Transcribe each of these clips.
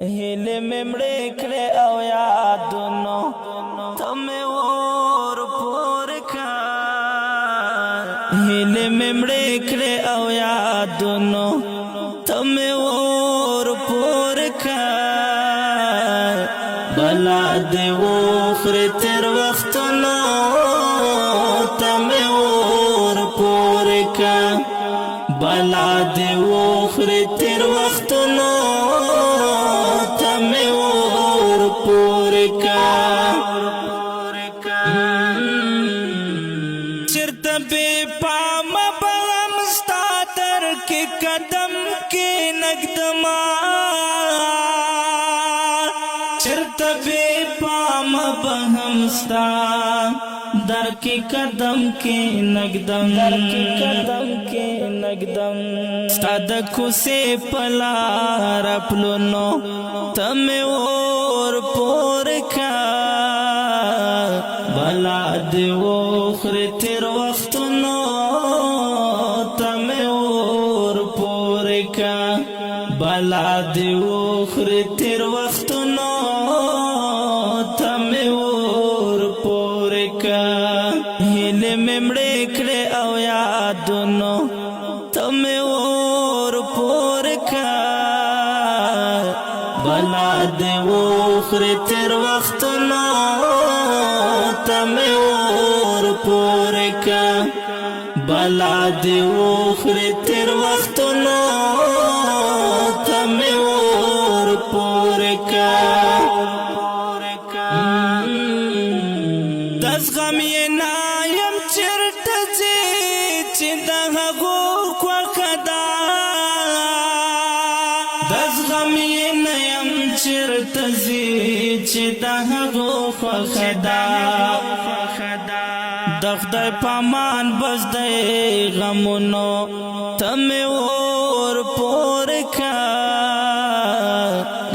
هیله مې مړې کړې او یادونو ته مې ور پورې کړه هیله مې مړې کړې او یادونو ته مې ور پورې کړه بلا دې وخورې تېر وختونو ته مې ور پورې کړه بلا دې وخورې تېر وختونو چرته بے پام بغم ستا در کې قدم کې نقدما چرته بے پام بغم ستا در کې قدم کې نقدم ستا د کوڅې په لاره پلونو ته مې ور پورې کړه بلا دې وخورې تېر وختونو ته مې ور پورې کړه بلا دې وخورې تېر وختونو ته مې ور پورې کړه هیلې مې مړې کړې او یادونو ته مې ور پورې کړه بلا دې وخورې تېر وختونو ته مې ور پورې کړه بلا دې وخورې تېر وختونو ته مې ور پورې کړه د زغم یې نه یم چېرته ځې چې د هغو خوښه ده د زغم یې نه یم چېرته ځې چې د هغو خوښه ده د خدای په امان بس دی غمونو ته مې ور پورې کړه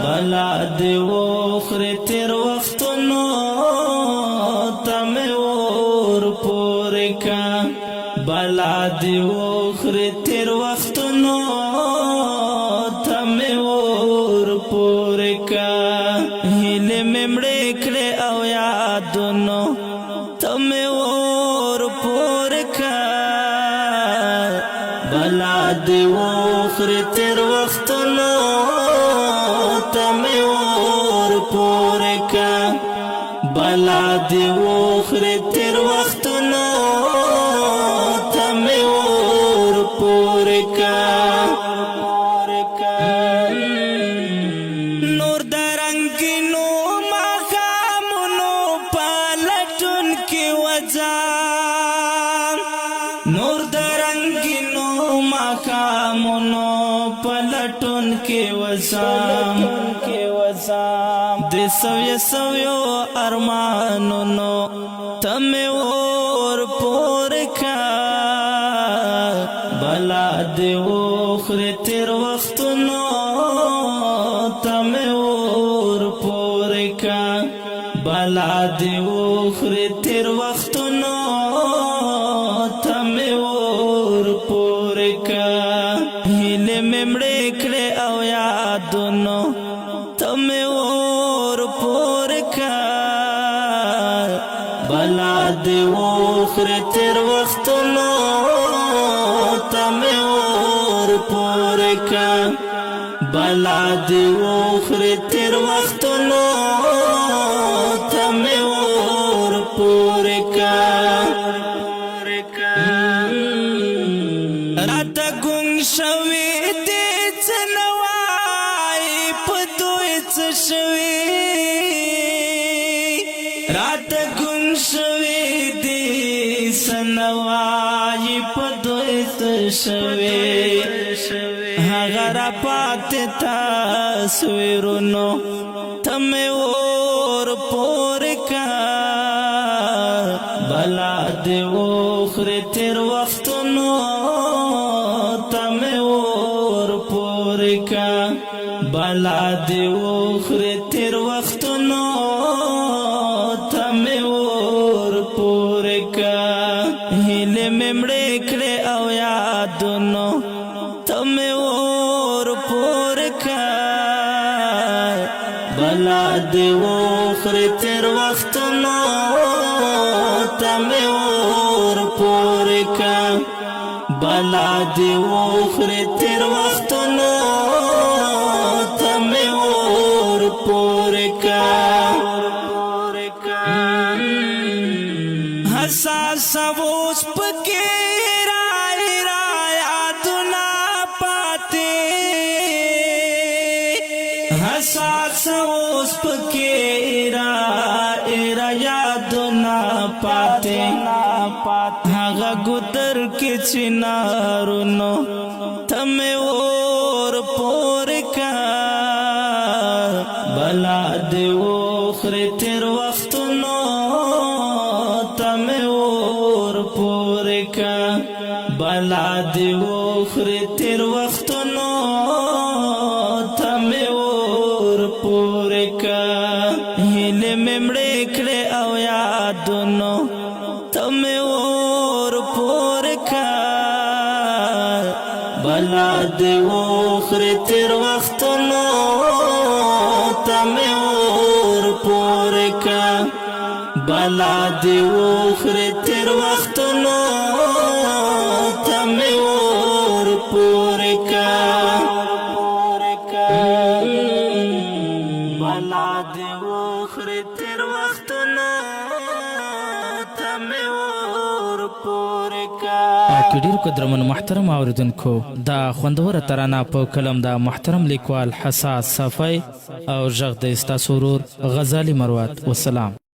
بلا دې وخورې تېر وختونو ته مې ور پورې کړه بلا دې وخورې تېر وختونو ته مې ور پورې کړه هیلې مې مړې کړې او یادونو ته مې ور پورې کړه بلا دې وخورې تېر وختونو ته مې ور پورې کړه بلا دې وخورې تېر وختونو ته مې ور پورې کړه نور د رنګینو ماښامونو په لټون کې وځم نور د رنګینو ماښامونو په لټون کې وځم د سویو ارمانونو ته مې ور پورې کړه بلا دې وخورې تېر وختونو ته مې ور پورې کړه بلا دې وخورې تېر وختونو ته مې ور پورې کړه هیلې مې مړې کړې او یادونو ته مې ور پورې کړه بلا دې وخورې تېر وختونو ته مې ور پورې کړه بلا دې وخورې تېر وختونو ته مې ور پورې کړه راته ګونګ شوې دې څه نه وایي په دوی څه شوي راته ګونګ شوې دې څه نه وایي په دوی څه شوي هغه راپاتې تصویرونو ته مې ور پورې کړه بلا دې وخورې تېر وختونو ته مې ور پورې کړه بلا دې وخورې تېر وختونو ته مې ور پورې کړه هیلې مې مړې کړې او یادونو ته مې ور پورې کړه بلا دی وخری تیر وختونو تمی ور پوری کا بلا دی وخری تیر وختونو تمی ور پوری کا حساس اوس پکی رای یادنا پاتے حساس اوس پکی رای یادنا پاتے هغه ګدر کې چنارونو تمه اور پور کا بلا دی وخری تیر وختونو تمه اور پور کا بلا دی وخری تیر وختونو تمه اور پور کا هله ممړې کړه او یادونو تمه اور پور کا بلا دی وخری تیر وختونو تمه اور پور کا بلا دی وخری تیر وختونو تمه اور پور کا بلا دی وخری تیر وختونو تمه اور پور کا که ډیر قدرمن محترم اوریدونکو دا خوندوره ترانه په کلم دا محترم لیکوال حساس صفای او ژغ د استاسو ورور غزالی مروت والسلام